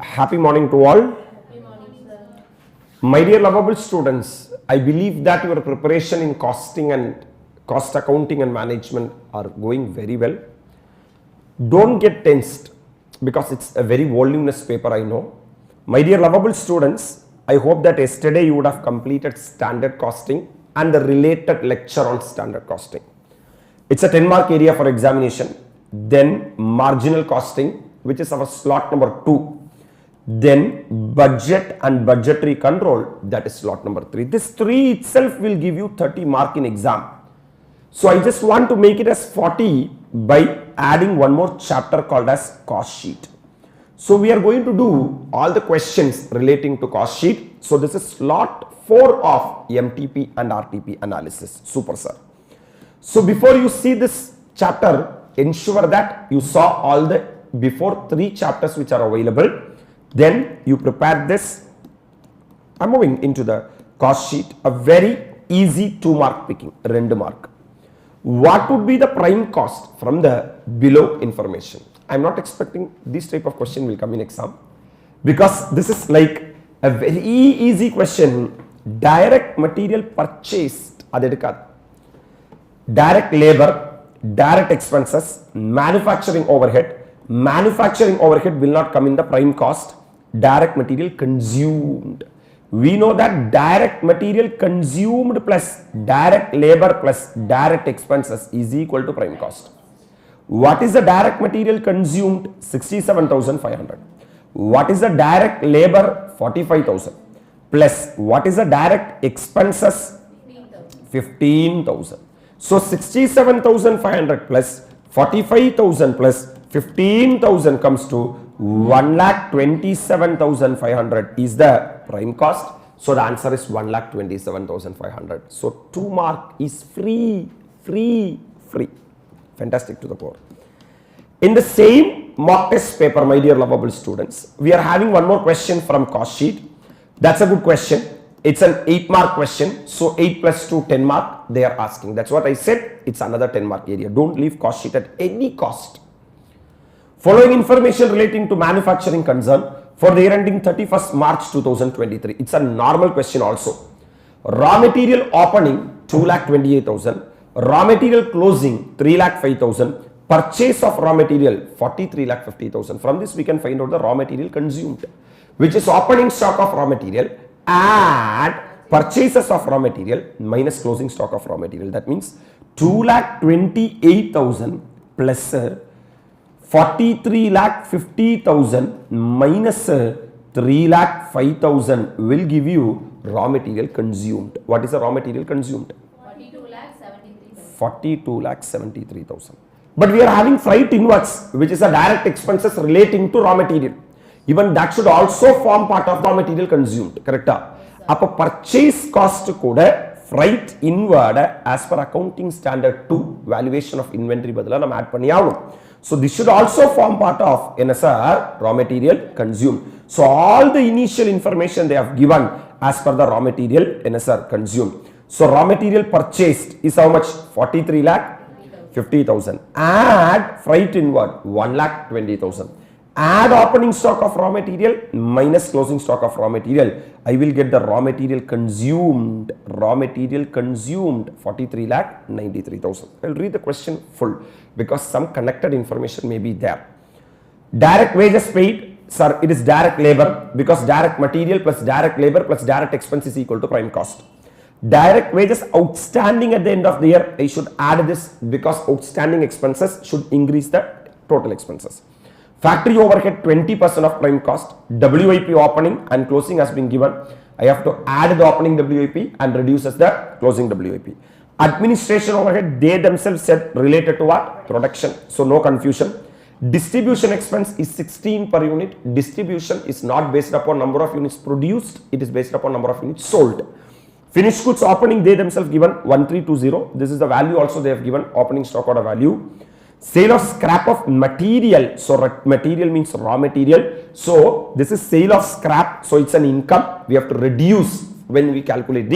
happy morning to all. Happy morning, sir. My dear lovable students, I believe that your preparation in costing and cost accounting and management are going very well. Don't get tensed because it's a very voluminous paper, I know. My dear lovable students, I hope that yesterday you would have completed standard costing and the related lecture on standard costing. It's a 10-mark area for examination. Then marginal costing, which is our slot number 2. Then budget and budgetary control, that is slot number 3. This 3 itself will give you 30 mark in exam. So I just want to make it as 40 by adding one more chapter called as cost sheet. So we are going to do all the questions relating to cost sheet. So this is slot 4 of MTP and RTP analysis. Super, sir. So before you see this chapter, ensure that you saw all the before 3 chapters which are available. Then you prepare this. I'm moving into the cost sheet. A very easy 2-mark picking, 2 mark. What would be the prime cost from the below information? I'm not expecting this type of question will come in exam because this is like a very easy question. Direct material purchased, direct labor, direct expenses, manufacturing overhead. Manufacturing overhead will not come in the prime cost. Direct material consumed. We know that direct material consumed plus direct labor plus direct expenses is equal to prime cost. What is the direct material consumed? 67,500. What is the direct labor? 45,000. Plus what is the direct expenses? 15,000. So 67,500 plus 45,000 plus 15,000 comes to 1,27,500 is the prime cost. So the answer is 1,27,500. So 2 mark is free. Fantastic to the core. In the same mock test paper, my dear lovable students, we are having one more question from cost sheet. That's a good question. It's an 8-mark question. So 8 plus 2, 10 mark they are asking. That's what I said. It's another 10-mark area. Don't leave cost sheet at any cost. Following information relating to manufacturing concern for the year ending 31st March 2023. It's a normal question also. Raw material opening 2,28,000. Raw material closing 3,05,000. Purchase of raw material 43,50,000. From this we can find out the raw material consumed, which is opening stock of raw material and purchases of raw material minus closing stock of raw material. That means 2,28,000 plus 43,50,000 minus 3,05,000 will give you raw material consumed. What is the raw material consumed? 42,73,000. But we are having freight inwards, which is a direct expenses relating to raw material. Even that should also form part of raw material consumed. Correct? Appo purchase cost kuda freight inward as per accounting standard 2 valuation of inventory badala nam add panni aagum. So this should also form part of NSR raw material consumed. So all the initial information they have given as per the raw material NSR consumed. So raw material purchased is how much? 43,50,000. Add freight inward 1,20,000. Add opening stock of raw material minus closing stock of raw material. I will get the raw material consumed. Raw material consumed 43,93,000. I will read the question full because some connected information may be there. Direct wages paid, sir, it is direct labor because direct material plus direct labor plus direct expense is equal to prime cost. Direct wages outstanding at the end of the year, I should add this because outstanding expenses should increase the total expenses. Factory overhead 20% of prime cost. WIP opening and closing has been given. I have to add the opening WIP and reduces the closing WIP. Administration overhead, they themselves said related to what? Production. So no confusion. Distribution expense is 16 per unit. Distribution is not based upon number of units produced. It is based upon number of units sold. Finished goods opening, they themselves given 1320. This is the value also they have given, opening stock order value. Sale of scrap of material. So material means raw material. So this is sale of scrap. So it's an income. We have to reduce when we calculate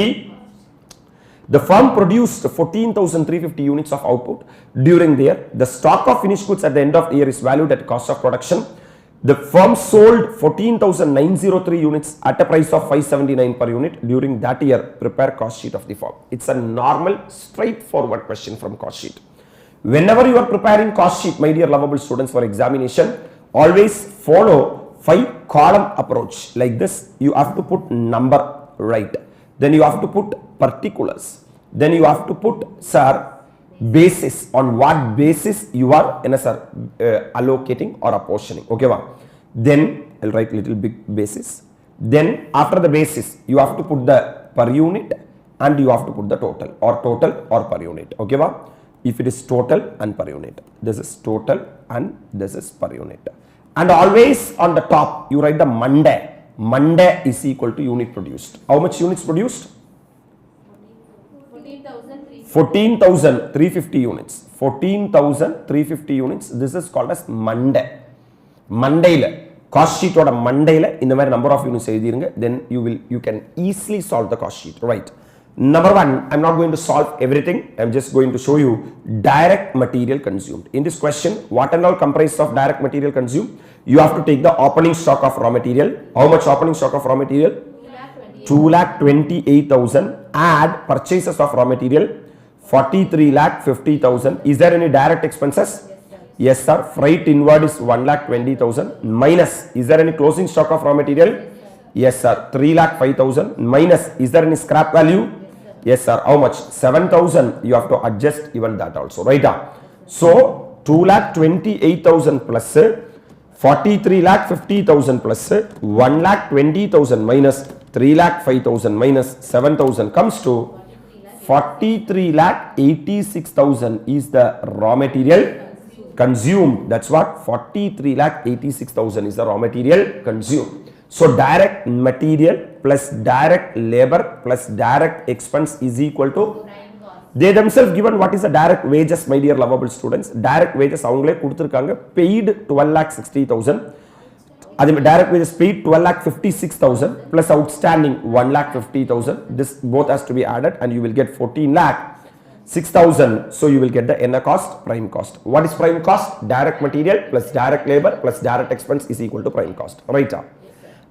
the firm produced 14,350 units of output during the year. The stock of finished goods at the end of the year is valued at cost of production. The firm sold 14,903 units at a price of 579 per unit during that year. Prepare cost sheet of the firm. It's a normal, straightforward question from cost sheet. Whenever you are preparing cost sheet, my dear lovable students, for examination, always follow 5-column approach. Like this, you have to put number right. Then you have to put particulars. Then you have to put, sir, basis, on what basis you are allocating or apportioning. Okay, then I'll write little big basis. Then after the basis, you have to put the per unit and you have to put the total or per unit. Okay, if it is total and per unit, this is total and this is per unit. And always on the top, you write the Monday. Monday is equal to unit produced. How much units produced? 14,350 units. 14,350 units. This is called as Monday. Monday, cost sheet or Monday, in the number of units, then you can easily solve the cost sheet. Right. Number one, I'm not going to solve everything. I'm just going to show you direct material consumed. In this question, what and all comprises of direct material consumed? You have to take the opening stock of raw material. How much opening stock of raw material? 2,28,000. Add purchases of raw material 43,50,000. Is there any direct expenses? Yes, sir. Freight inward is 1,20,000. Minus, is there any closing stock of raw material? Yes, sir. 3,05,000. Minus, is there any scrap value? Yes, sir. How much? 7,000. You have to adjust even that also, right? So 2,28,000 plus 43,50,000 plus 1,20,000 minus 3,05,000 minus 7,000 comes to 43,86,000 is the raw material consumed. That's what 43,86,000 is the raw material consumed. So direct material plus direct labor plus direct expense is equal to, they themselves given what is the direct wages, my dear lovable students. Direct wages avangale kuduthirukanga, paid 12,60,000. Direct wages paid 12,56,000 plus outstanding 1,50,000. This both has to be added and you will get 14,06,000. So you will get the NA cost, prime cost. What is prime cost? Direct material plus direct labor plus direct expense is equal to prime cost. Right?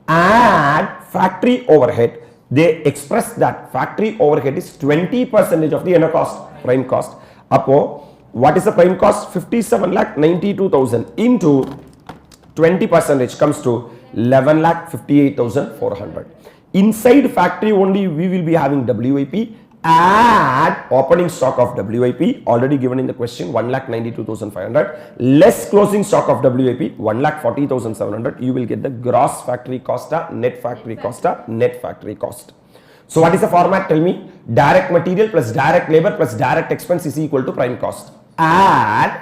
And factory overhead, they express that factory overhead is 20% of the NA cost, prime cost. Apo, what is the prime cost? 57,92,000 into 20% comes to 11,58,400. Inside factory only we will be having WIP. Add opening stock of WIP already given in the question 1,92,500 less closing stock of WIP 1,40,700. You will get the gross factory cost, net factory cost, net factory cost. So what is the format? Tell me. Direct material plus direct labor plus direct expense is equal to prime cost. Add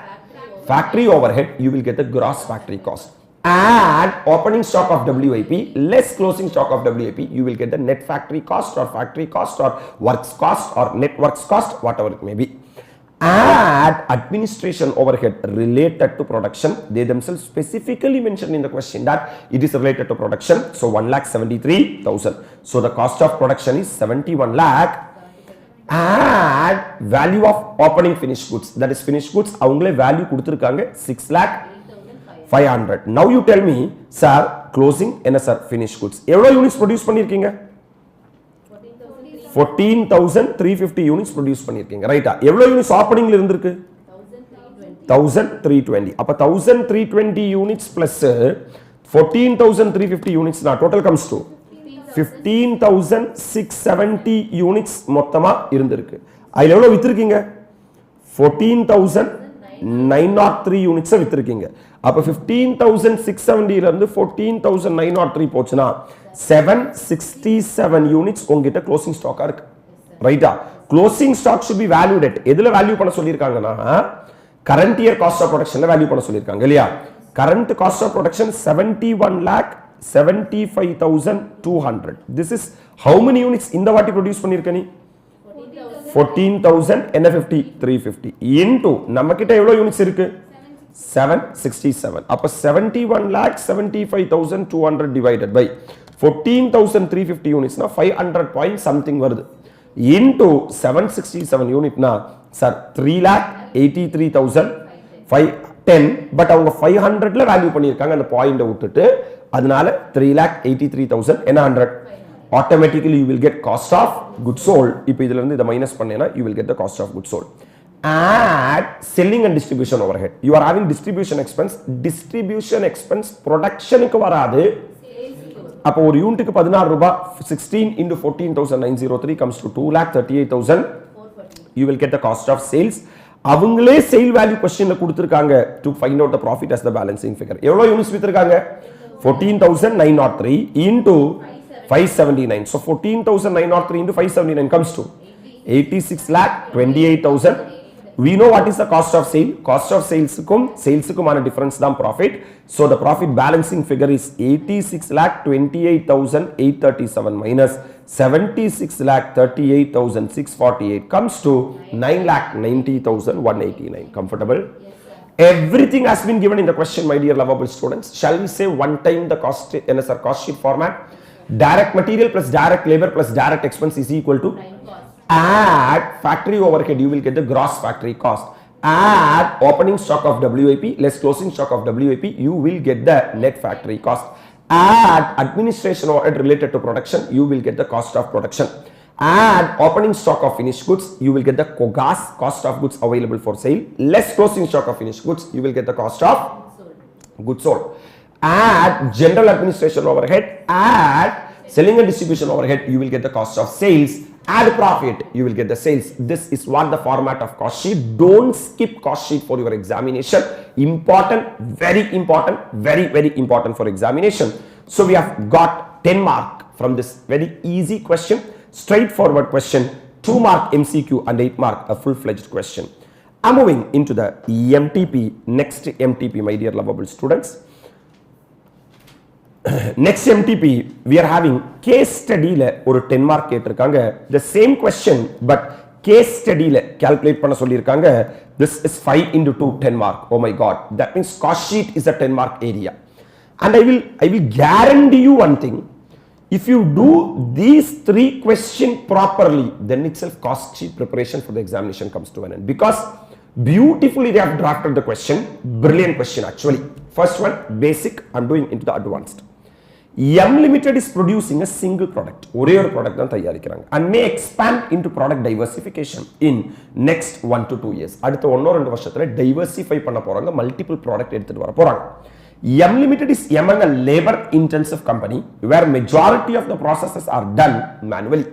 factory overhead, you will get the gross factory cost. Add opening stock of WIP less closing stock of WIP, you will get the net factory cost or factory cost or works cost or net works cost, whatever it may be. Add administration overhead related to production. They themselves specifically mentioned in the question that it is related to production. So 1,73,000. So the cost of production is 71 lakh. Add value of opening finished goods. That is finished goods. Avangale value kuduthirukanga 6,05,000. Now you tell me, sir, closing and sir, finished goods. Evlo units produce pannirkinga? 14,350 units produce pannirkinga. Right? Evlo units opening la irundhirukku? 1,320. Appa 1,320 units plus 14,350 units na total comes to 15,670 units மொத்தமா இருந்திருக்கு. அதுல எவ்வளவு வித்திருக்கீங்க? 14,903 units வித்திருக்கீங்க. அப்ப 15,670 ல இருந்து 14,903 போச்சுனா 767 units உங்ககிட்ட closing ஸ்டாக்கா இருக்கு. ரைட்டா? Closing stock should be valued at எதுல வேல்யூ பண்ண சொல்லிருக்காங்கன்னா current year cost of production ல வேல்யூ பண்ண சொல்லிருக்காங்க இல்லையா? Current cost of production 71,75,200. This is how many units இந்த வாட்டி ப்ரொடியூஸ் பண்ணிருக்க நீ? 14,000 என்ன 50 350 into நம்ம கிட்ட எவ்வளவு யூனிட்ஸ் இருக்கு? 767. அப்ப 71,75,200 divided by 14,350 units na 500 point something வருது. Into 767 unit na sir 3,83,000 10 but அவங்க 500ல வேல்யூ பண்ணிருக்காங்க அந்த பாயிண்ட விட்டுட்டு அதனால 3,83,000 என்ன 100 automatically you will get cost of goods sold இப்போ இதுல இருந்து இத minus பண்ணேனா you will get the cost of goods sold add selling and distribution overhead you are having distribution expense production க்கு வராது அப்ப ஒரு யூனிட்டுக்கு 16 ரூபாய் 16 into 14,903 comes to 2,38,000 you will get the cost of sales அவங்களே சேல் வேல்யூ क्वेश्चनல கொடுத்திருக்காங்க to find out the profit as the balancing figure எவ்வளவு units வித்திருக்காங்க 14,903 into 579 so 14,903 into 579 comes to 86,28,000 we know what is the cost of sales kum mana difference than profit so the profit balancing figure is 86,28,837 minus 76,38,648 comes to 9,90,189 comfortable everything has been given in the question my dear lovable students shall we say one time the cost sheet format direct material plus direct labor plus direct expense is equal to add factory overhead you will get the gross factory cost add opening stock of WIP less closing stock of WIP you will get the net factory cost add administration overhead related to production you will get the cost of production add opening stock of finished goods you will get the COGS cost of goods available for sale less closing stock of finished goods you will get the cost of goods sold add general administration overhead add selling and distribution overhead you will get the cost of sales add profit you will get the sales this is what the format of cost sheet don't skip cost sheet for your examination important very important for examination so we have got 10 mark from this very easy question straightforward question 2 mark MCQ and 8 mark a full-fledged question I'm moving into the MTP next MTP my dear lovable students next MTP we are having case study ல ஒரு 10 mark கேட்டிருக்காங்க the same question but case study ல calculate பண்ண சொல்லிருக்காங்க this is 5 into 2 10 mark oh my god that means cost sheet is a 10 mark area and I will guarantee you one thing if you do these 3 questions properly then itself cost sheet preparation for the examination comes to an end because beautifully they have drafted the question brilliant question actually first one basic I'm doing into the advanced M Limited is producing a single product ஒரே ஒரு product தான் தயாரிக்கிறாங்க and may expand into product diversification in next 1 to 2 years அடுத்த 1 or 2 வருஷத்துல diversify பண்ண போறாங்க multiple product எடுத்துட்டு வர போறாங்க M Limited is among a labor intensive company where majority of the processes are done manually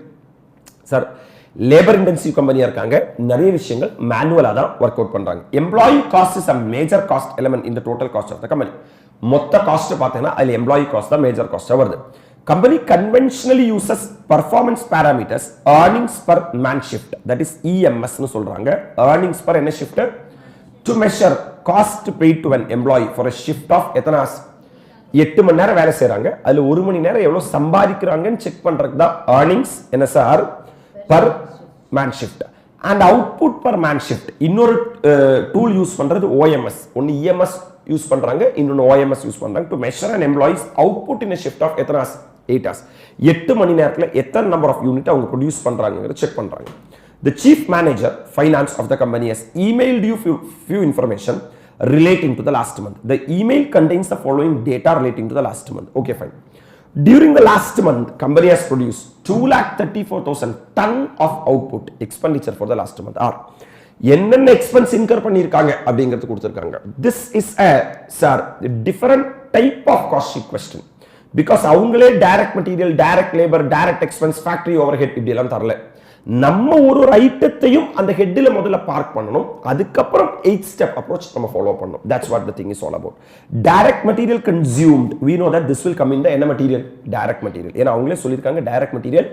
sir labour intensive கம்பெனியா இருக்காங்க நிறைய விஷயங்கள் மேனுவலா தான் வொர்க் அவுட் பண்றாங்க employee cost is a major cost element in the total cost of the company மொத்த cost பார்த்தீங்கன்னா அதுல எம்ப்ளாயி காஸ்ட் தான் மேஜர் காஸ்டா வருது company conventionally uses performance parameters earnings per man shift that is EMS னு சொல்றாங்க earnings per என்ன shift to measure cost paid to an employee for a shift of எத்தனை hours 8 மணி நேரம் வேலை செய்றாங்க அதுல 1 மணி நேரம் எவ்வளவு சம்பாதிக்கறாங்கன்னு செக் பண்றதுக்கு தான் earnings என்ன sir per man shift and output per man shift இன்னொரு tool யூஸ் பண்றது OMS ஒன்னு EMS யூஸ் பண்றாங்க இன்னொரு OMS யூஸ் பண்றாங்க to measure an employee's output in a shift of எத்தனை hours 8 hours 8 மணி நேரத்துல எத்தனை number of unit அவங்க ப்ரொடியூஸ் பண்றாங்கங்கறத செக் பண்றாங்க the chief manager finance of the company has emailed you few information relating to the last month the email contains the following data relating to the last month okay fine during the last month company has produced 2,34,000 ton of output expenditure for the last month or என்னென்ன expense in her பண்ணிருக்காங்க அப்படிங்கிறது கொடுத்திருக்காங்க this is a sir different type of cost sheet question because அவங்களே direct material direct labor direct expense factory overhead இப்படி எல்லாம் தரல நம்ம ஒரு ஐட்டத்தையும் அந்த ஹெட்ல முதல்ல பார்க் பண்ணனும் அதுக்கு அப்புறம் 8 step approach நம்ம ஃபாலோ பண்ணனும் that's what the thing is all about direct material consumed we know that this will come in the என்ன material direct material ஏனா அவங்களே சொல்லிருக்காங்க direct material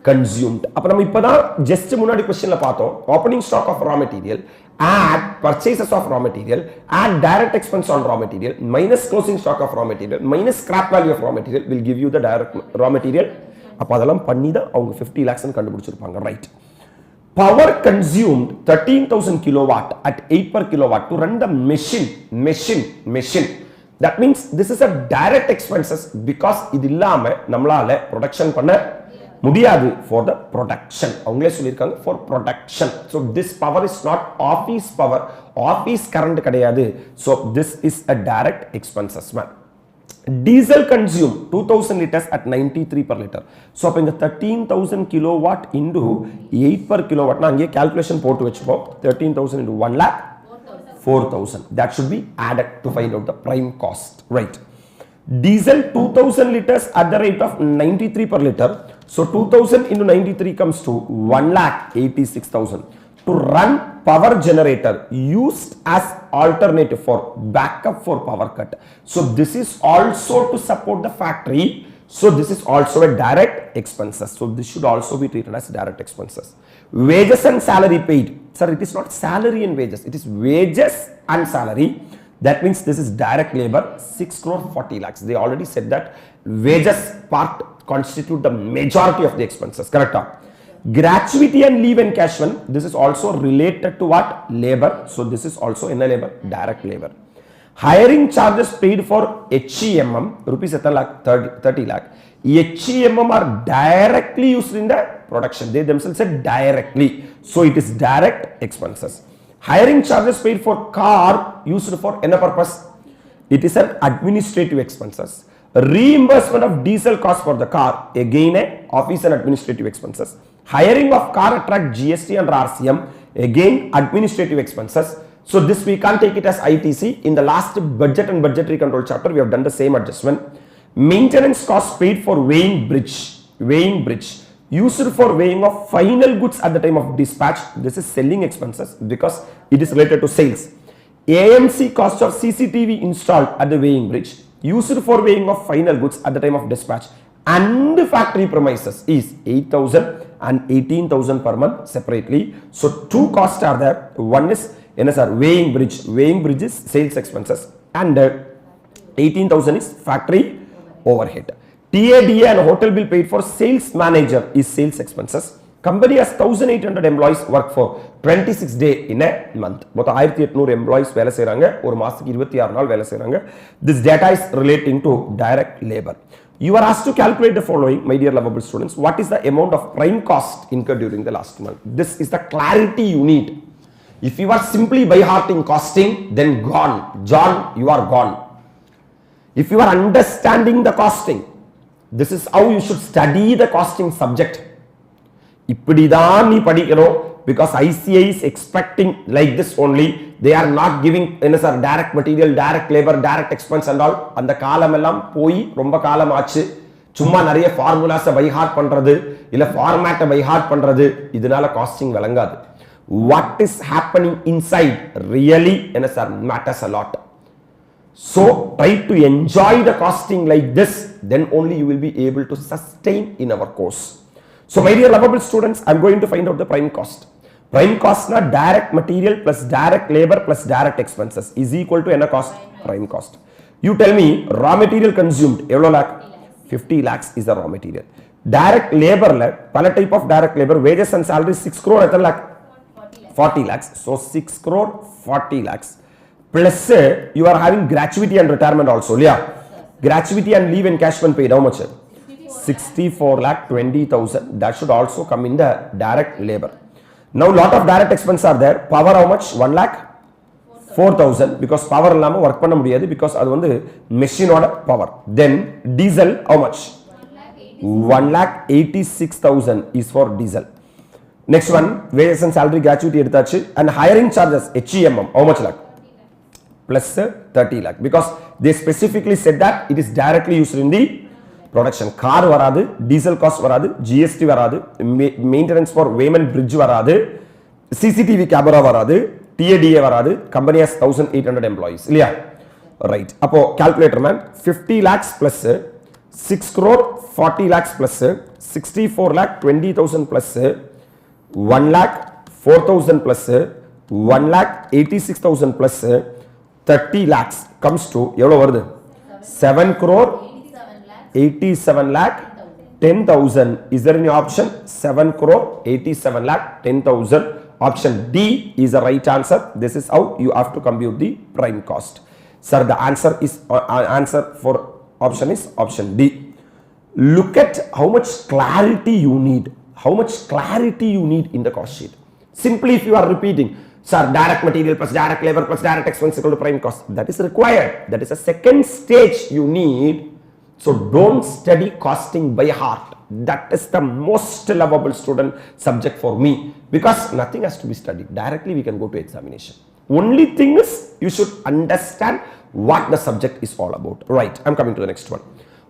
consumed அப்ப நம்ம இப்பதான் ஜஸ்ட் முன்னாடி क्वेश्चनல பார்த்தோம் opening stock of raw material add purchases of raw material add direct expense on raw material minus closing stock of raw material minus scrap value of raw material will give you the direct raw material அப்ப அதெல்லாம் பண்ணி தான் அவங்க 50 lakhs ன்னு கண்டுபிடிச்சிருப்பாங்க right power consumed 13,000 kilowatt at 8 per kilowatt to run the machine that means this is a direct expenses because இது இல்லாம நம்மளால production பண்ண முடியாது for the protection. அவங்களே சொல்லியிருக்காங்க for protection. So this power is not office power. Office current கிடையாது. So this is a direct expenses man. Diesel consume 2000 liters at 93 per liter. So அப்ப இங்க 13000 kilowatt into 8 per kilowatt நான் அங்கே calculation போட்டு வெச்சுப்போம். 13000 into 1 lakh 4000. That should be added to find out the prime cost, right? Diesel 2000 liters at the rate of 93 per liter. So 2000 into 93 comes to 1,86,000. To run power generator used as alternative for backup for power cut. So this is also to support the factory. So this is also a direct expenses. So this should also be treated as direct expenses. Wages and salary paid. Sir, it is not salary and wages. It is wages and salary. That means this is direct labor, 6 crore 40 lakhs. They already said that wages part constitute the majority of the expenses. Correct? Gratuity and leave encashment. This is also related to what? Labor. So this is also in a labor, direct labor. Hiring charges paid for HEMM, rupees 30 lakh. HEMM are directly used in the production. They themselves said directly. So it is direct expenses. Hiring charges paid for car used for any purpose. It is an administrative expenses. Reimbursement of diesel cost for the car, again a office and administrative expenses. Hiring of car attract GST and RCM, again administrative expenses. So this we can't take it as ITC. In the last budget and budgetary control chapter, we have done the same adjustment. Maintenance cost paid for weighing bridge. Used for weighing of final goods at the time of dispatch. This is selling expenses because it is related to sales. AMC cost of CCTV installed at the weighing bridge. Used for weighing of final goods at the time of dispatch and factory premises is 8,000 and 18,000 per month separately. So two costs are there. One is weighing bridge. Weighing bridge is sales expenses and 18,000 is factory overhead. TADA and hotel bill paid for sales manager is sales expenses. Company has 1800 employees work for 26 days in a month. மொத்தம் 1800 employees வேலை செய்றாங்க. ஒரு மாசத்துக்கு 26 நாள் வேலை செய்றாங்க. This data is relating to direct labor. You are asked to calculate the following, my dear lovable students. What is the amount of prime cost incurred during the last month? This is the clarity you need. If you are simply by hearting costing, then gone. John, you are gone. If you are understanding the costing, this is how you should study the costing subject. இப்படிதான் நீ படிக்கணும் because ICI is expecting like this only. They are not giving direct material, direct labor, direct expense and all. அந்த காலம் எல்லாம் போய் ரொம்ப காலம் ஆச்சு. சும்மா நிறைய ஃபார்முலாஸை பை ஹார்ட் பண்றது இல்ல ஃபார்மேட்டை பை ஹார்ட் பண்றது இதனால காஸ்டிங் விளங்காது. What is happening inside really matters a lot. So try to enjoy the costing like this, then only you will be able to sustain in our course. So my dear lovable students, I am going to find out the prime cost. Prime cost na direct material plus direct labor plus direct expenses is equal to என்ன cost? Prime cost. You tell me raw material consumed எவ்வளோ lakh? 50 lakhs is the raw material. Direct labor ல பல type of direct labor, wages and salary 6 crore எத்தனை lakh? 40 lakhs. So 6 crore 40 lakhs. Plus you are having gratuity and retirement also. Yeah. Gratuity and leave encashment paid how much? 64 lakh 20,000. That should also come in the direct labor. Now lot of direct expenses are there. Power how much? 1 lakh 4,000 because power இல்லாம work பண்ண முடியாது because அது வந்து machine ஓட power. Then diesel how much? 1,86,000 is for diesel. Next one, wages and salary gratuity எடுத்தாச்சு and hiring charges HEMM how much lakh? Plus 30 lakh because they specifically said that it is directly used in the production. Car வராது, diesel cost வராது, GST வராது, maintenance for weighman bridge வராது, CCTV camera வராது, TADA வராது, company has 1800 employees இல்லையா? Right. அப்போ calculator man 50 lakhs plus 6 crore 40 lakhs plus 64 lakh 20,000 plus 1 lakh 4,000 plus 1 lakh 86,000 plus 30 lakhs comes to எவ்வளவு வருது? 7 crore 87 lakh 10,000. Is there any option? 7 crore 87 lakh 10,000. Option D is the right answer. This is how you have to compute the prime cost. Sir, the answer is answer for option is option D. look at how much clarity you need. How much clarity you need in the cost sheet. Simply if you are repeating, sir, direct material plus direct labor plus direct expense equal to prime cost. That is required. That is a second stage you need. So don't study costing by heart. That is the most lovable student subject for me, because nothing has to be studied. Directly we can go to examination. Only thing is you should understand what the subject is all about. Right, I'm coming to the next one.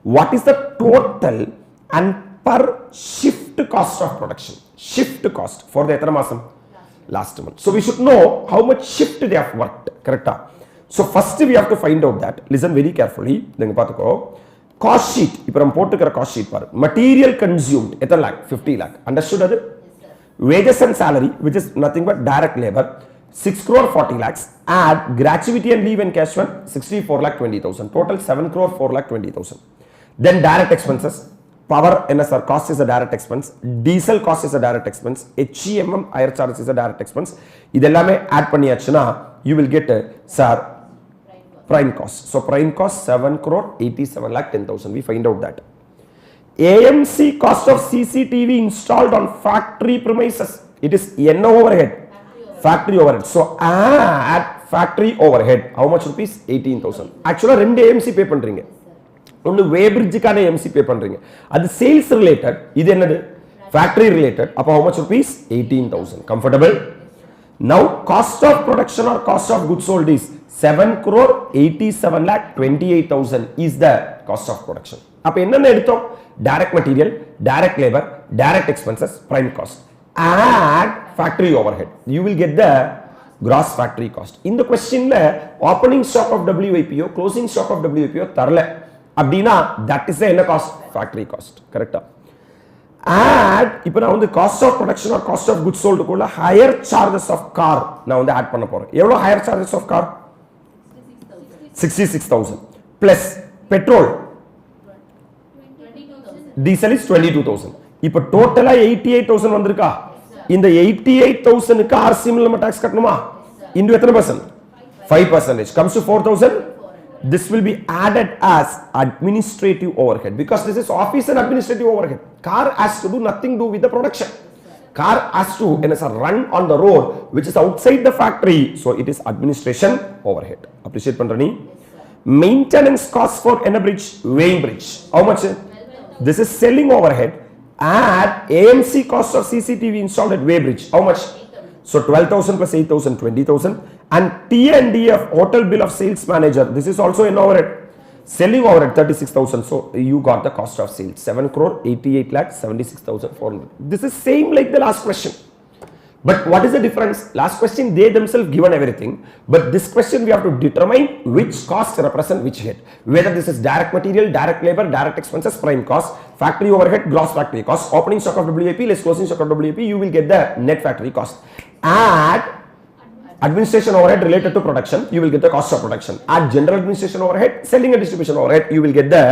What is the total and per shift cost of production? Shift cost for the etra masam? Last month. So we should know how much shift they have worked. Correct? So first we have to find out that. Listen very carefully. Then cost sheet. If we import cost sheet, material consumed, 50 lakh. Understood? Yes, wages and salary, which is nothing but direct labor, 6 crore 40 lakhs. Add gratuity and leave and cash fund, 64 lakh 20,000. Total 7 crore 4 lakh 20,000. Then direct expenses. Power NSR cost is a direct expense. Diesel cost is a direct expense. HEMM higher charges is a direct expense. Idellame add panniyachuna, you will get sir prime cost. So prime cost 7 crore 87 lakh 10,000. We find out that. AMC cost of CCTV installed on factory premises. It is no overhead. Factory overhead. So add factory overhead. How much rupees? 18,000. Actually, 2 AMC pay பண்றீங்க. ஒன்னு வேபிரிட்ஜுக்கான MC பே பண்றீங்க. அது sales related, இது என்னது? Factory related. அப்ப how much rupees? 18,000. Comfortable? Now cost of production or cost of goods sold is 7 crore 87 lakh 28,000 is the cost of production. அப்ப என்னென்ன எடுத்தோம்? Direct material, direct labor, direct expenses, prime cost. Add factory overhead. You will get the gross factory cost. In the question opening stock of WIPO, closing stock of WIPO தரல. அப்படினா that is the என்ன cost? Factory cost. Correct? Add இப்போ நான் வந்து cost of production or cost of goods sold குள்ள higher charges of car நான் வந்து add பண்ண போறேன். எவ்வளவு higher charges of car? 66,000 plus petrol diesel is 22,000. இப்போ டோட்டலா 88,000 வந்திருக்கா? இந்த 88,000 க்கு RCM நம்ம டாக்ஸ் கட்டணுமா? into எத்தனை percent? 5% comes to 4,000. This will be added as administrative overhead, because this is office and administrative overhead. Car has to do nothing do with the production. Car has to run on the road which is outside the factory, so it is administration overhead. Appreciate pandrani? Maintenance cost for a bridge, weighing bridge. How much? This is selling overhead. Add AMC cost of CCTV installed at weigh bridge. How much? So 12,000 plus 8,000, 20,000. And T&DF hotel bill of sales manager, this is also an overhead. Selling overhead 36,000. So you got the cost of sales 7 crore 88 lakh 76,400. This is same like the last question. But what is the difference? Last question they themselves given everything, but this question we have to determine which cost represent which head. Whether this is direct material, direct labor, direct expenses, prime cost, factory overhead, gross factory cost, opening stock of WIP less closing stock of WIP, you will get the net factory cost. Add administration overhead related to production, you will get the cost of production. Add general administration overhead, selling and distribution overhead, you will get the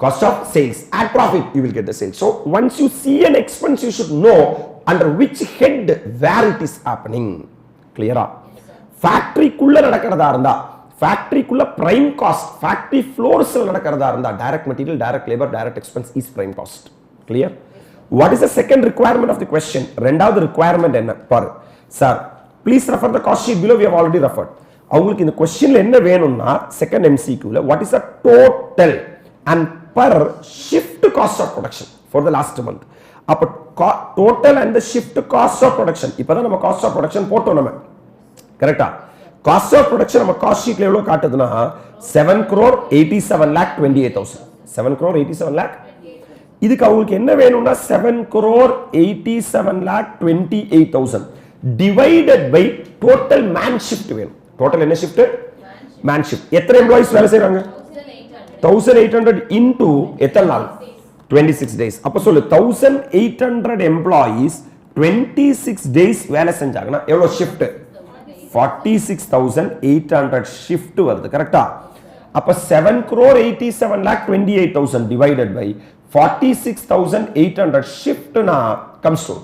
cost of sales. Add profit, you will get the sales. So once you see an expense, you should know under which head where it is happening. Clear? Factory kulla nadakradha irundha, factory kulla prime cost, factory floors la nadakradha irundha, direct material, direct labor, direct expense is prime cost. Clear? What is the second requirement of the question? Rendavathu requirement enna par sir, please refer the cost sheet below. We have already referred. அவங்களுக்கு இந்த क्वेश्चनல என்ன வேணும்னா second MCQ ல what is the total and per shift cost of production for the last month. அப்ப total and the shift cost of production, இப்பதான் நம்ம cost of production போட்டோம் நம்ம. கரெக்ட்டா? Cost of production நம்ம cost sheetல எவ்வளவு காட்டுதுன்னா 7 crore 87 lakh 28,000. 7 crore 87 lakh. இதுக்கு அவங்களுக்கு என்ன வேணும்னா 7 crore 87 lakh 28,000 divided by total man shift வேணும். Total என்ன shift? Man shift. எத்தனை எம்ப்ளாயிஸ் வேலை செய்றாங்க? 1800 into எத்தனை நாள்? 26 days. அப்ப சொல்லு 1800 employees 26 days வேலை செஞ்சாங்கன்னா எவ்வளவு shift? 46,800 shift வருது. கரெக்ட்டா? அப்ப 7 crore 87 lakh 28,000 divided by 46,800 shift na comes to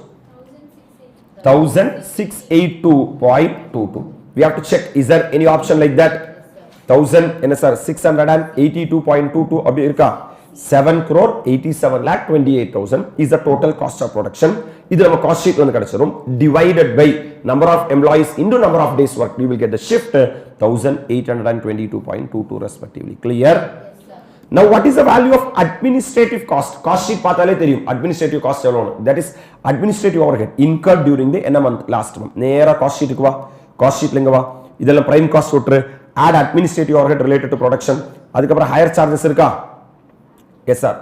1682.22. We have to check, is there any option like that? 1000 என்ன சார் 682.22 அப்படி இருக்கா? 7 crore 87 lakh 28,000 is the total cost of production. இது நம்ம cost sheet வந்து கிடைச்சிரும். Divided by number of employees into number of days work, you will get the shift 1822.22 respectively. Clear? Now what is the value of administrative cost? Cost sheet பார்த்தாலே தெரியும் administrative cost எவ்வளவு. That is administrative overhead incurred during the என்ன month last month. நேரா cost sheet க்கு வா. Cost sheet லிங்க வா. இதெல்லாம் prime cost விட்டுரு. Add administrative overhead related to production. அதுக்கு அப்புறம் higher charges இருக்கா? Yes sir.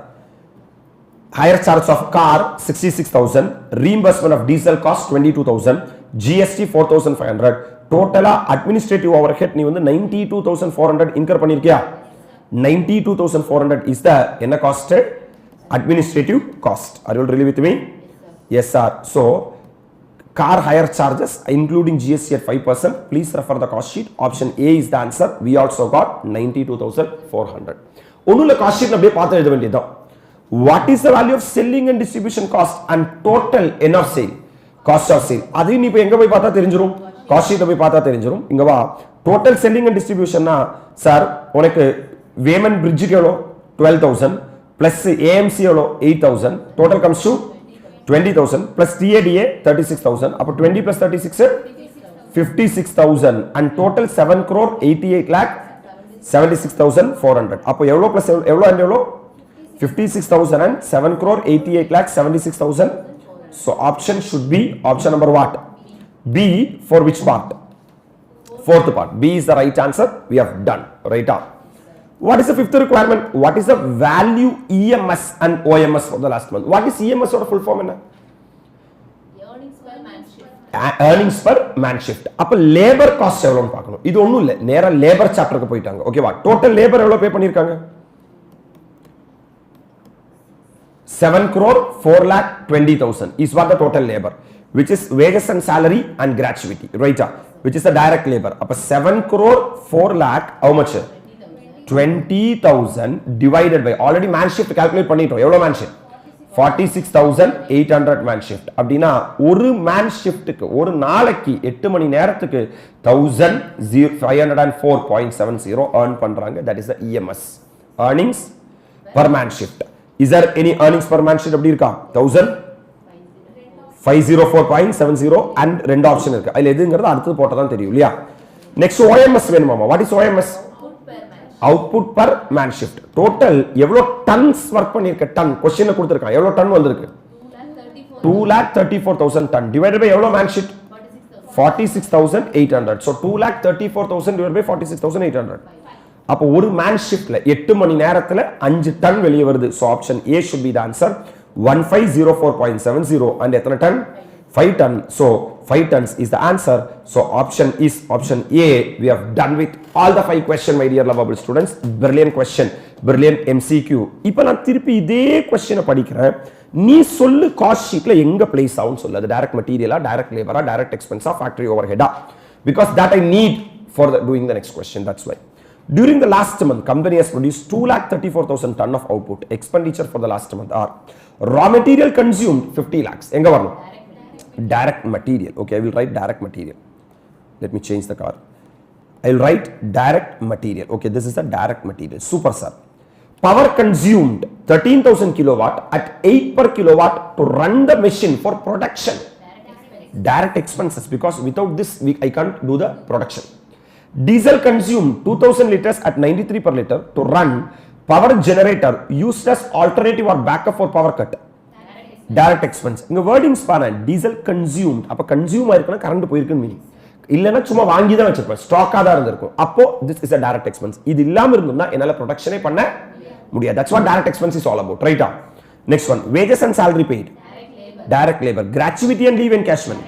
Higher charge of car 66,000, reimbursement of diesel cost 22,000, GST 4,500. Total administrative overhead நீ வந்து 92,400 incur பண்ணிருக்கியா? 92,400 is the என்ன cost? Administrative cost. Are you all really with me? Yes sir. So car hire charges including GST at 5%. Please refer the cost sheet. Option A is the answer. We also got 92,400. ஒண்ணுல cost sheet அப்படியே பார்த்து எழுத வேண்டியதுதான். What is the value of selling and distribution cost and total end of sale? Cost of sale. அது நீ இப்ப எங்க போய் பார்த்தா தெரிஞ்சிரும். Cost sheet போய் பார்த்தா தெரிஞ்சிரும். இங்க வா. Total selling and distribution னா சார் உனக்கு வேமன் பிரிட்ஜ் எவ்வளோ 12,000 plus AMC எவ்வளோ 8,000 total comes to 20,000 plus TADA 36,000 அப்ப 20 plus 36 56,000 and total 7 crore 88 lakh 76,400 அப்ப எவ்வளோ plus எவ்வளோ and எவ்வளோ 56,000 and 7 crore 88 lakh 76,000. So option should be option number what? B for which part? Fourth part. B is the right answer. We have done. Right up. What is the fifth requirement? What is the value EMS and OMS for the last month? What is EMS or full form? Earnings per man shift. Earnings per man shift. அப்ப labor cost எவ்வளவுன்னு பார்க்கணும். இது ஒண்ணும் இல்ல. நேரா labor chapterக்கு போயிட்டாங்க. ஓகேவா? Total labor எவ்வளவு பே பண்ணிருக்காங்க? 7 crore 4 lakh 20,000 is what the total labor, which is wages and salary and gratuity, right? Which is the direct labor. அப்ப 7 crore 4 lakh how much? 20,000 divided by already man shift calculate பண்ணிட்டோம். எவ்வளவு man shift? 46,800 man shift. அப்படினா ஒரு man shiftக்கு ஒரு நாளைக்கு 8 மணி நேரத்துக்கு 1,504.70 earn பண்றாங்க. That is the EMS, earnings per man shift. Is there any earnings per man shift அப்படி இருக்கா? 1,504.70 and ரெண்டு ஆப்ஷன் இருக்கு. அதுல எதுங்கிறது அடுத்து போட்டா தான் தெரியும் இல்லையா? Next OMS வேணுமாமா? What is OMS? Output per man shift. Total எவ்வளவு tons work பண்ணிருக்க? டன் क्वेश्चनல கொடுத்திருக்கான். எவ்வளவு டன் வந்திருக்கு? 2,34,000 டன் divided by எவ்வளவு man shift? 46,800. So 2,34,000 divided by 46,800. அப்ப ஒரு man shiftல 8 மணி நேரத்துல 5 டன் வெளிய வருது. So option A should be the answer. 1504.70 and எத்தனை ton? 5 ton. So 5 tons is the answer. So option is option A. We have done with all the 5 question, my dear lovable students. Brilliant question, brilliant MCQ. இப்போ நான் திருப்பி இதே question படிக்கிறேன். நீ சொல்லு cost sheetல எங்க place ஆகும் சொல்லு. அது direct material, direct labor, direct expense, factory overhead. Because that I need for doing the next question. That's why. During the last month, company has produced 2,34,000 ton of output. Expenditure for the last month are raw material consumed 50 lakhs. எங்க வரணும்? Direct material. Okay, I will write direct material. Let me change the color. I will write direct material. Okay, this is the direct material. Super sir. Power consumed 13,000 kilowatt at 8 per kilowatt to run the machine for production. Direct expenses, because without this I can't do the production. Diesel consumed 2,000 liters at 93 per liter to run power generator used as alternative or backup for power cut. Direct expense. இங்க wordings பாருங்க. Diesel consumed. அப்ப consume ஆயிருக்குனா current போயிருக்குன்னு meaning. இல்லனா சும்மா வாங்கி தான் வச்சிருப்பேன். ஸ்டாக்கா தான் இருந்திருக்கும். அப்போ this is a direct expense. இது இல்லாம இருந்ததுன்னா என்னால ப்ரொடக்ஷனே பண்ண முடியாது. That's what direct expense is all about. Right on. Next one. Wages and salary paid. Direct labor. Gratuity and leave encashment.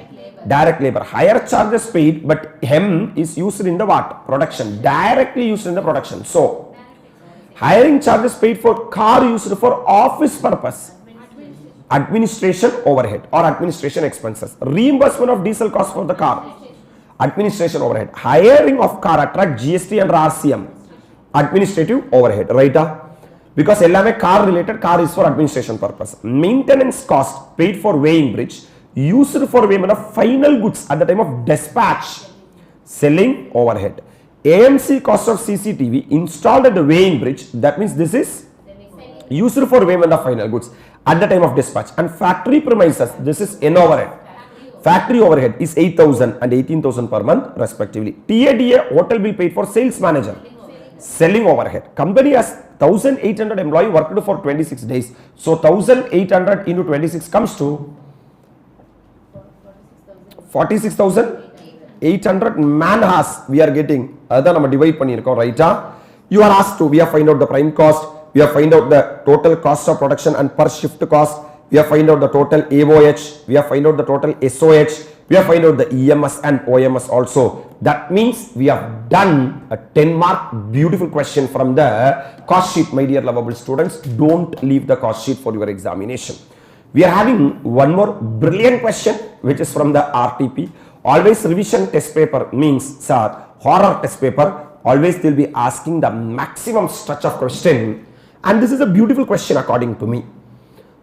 Direct labor. Higher charges paid, but hem is used in the what? Production. Directly used in the production. So, hiring charges paid for car used for office purpose. Administration overhead or administration expenses. Reimbursement of diesel cost for the car. Administration overhead. Hiring of car attract GST and RCM. Administrative overhead. Right? Because ellame car related, car is for administration purpose. Maintenance cost paid for weighing bridge. Used for weighment of final goods at the time of dispatch. Selling overhead. AMC cost of CCTV installed at the weighing bridge. That means this is used for payment of final goods at the time of dispatch. And factory premises, this is N overhead. Factory overhead is 8,000 and 18,000 per month respectively. TADA, hotel bill paid for sales manager. Selling overhead. Company has 1,800 employee worked for 26 days. So 1,800 into 26 comes to 46,800 man hours we are getting. Adha nama divide pannirkom, right? You are asked to, we have find out the prime cost, we have find out the total cost of production and per shift cost, we have find out the total AOH, we have find out the total SOH, we have find out the EMS and OMS also. That means we have done a 10-mark beautiful question from the cost sheet, my dear lovable students. Don't leave the cost sheet for your examination. We are having one more brilliant question which is from the RTP. Always revision test paper means, sir, horror test paper. Always they will be asking the maximum stretch of question, and this is a beautiful question according to me.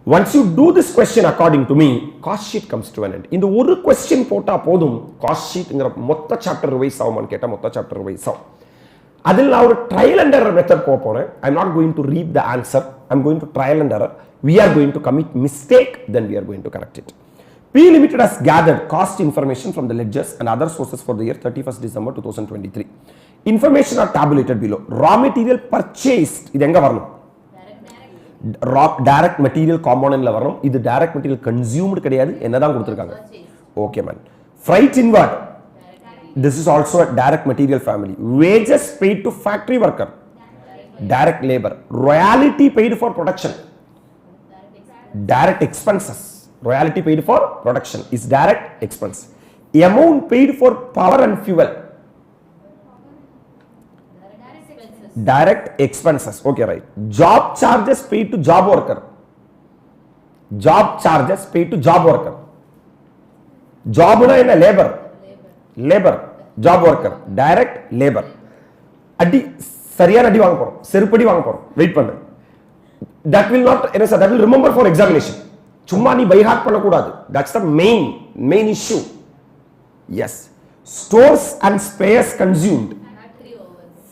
Once you do this question according to me, cost sheet comes to an end. இந்த ஒரு question போட்டா போதும், cost sheetங்கிற மொத்த chapter revise ஆகுமான்னு கேட்டா மொத்த chapter revise ஆகும். அதில் நான் ஒரு trial and error method போக போறேன். I'm not going to read the answer. I'm going to trial and error. We are going to commit mistake, then we are going to correct it. P Limited has gathered cost information from the ledgers and other sources for the year 31st December 2023. Information are tabulated below. Raw material purchased, இது எங்க வரணும்? Direct material component ல வரணும். இது direct material consumed கிடையாது, என்னதான் கொடுத்திருக்காங்க? Okay man. Freight inward, this is also a direct material family. Wages paid to factory worker, direct labor. Royalty paid for production, direct expenses. Royalty paid for production is direct expense. Amount paid for power and fuel, direct expenses. Okay, right. Job charges paid to job worker, job charges paid to job worker. Job na in a labor, labor, job worker, direct labor. Adi sariyana adi vaanga porom, serupadi vaanga porom. Wait pannu. That will not, that will remember for examination. சும்மா நீ by heart பண்ணக்கூடாது. That's the main issue. Yes. Stores and spares consumed,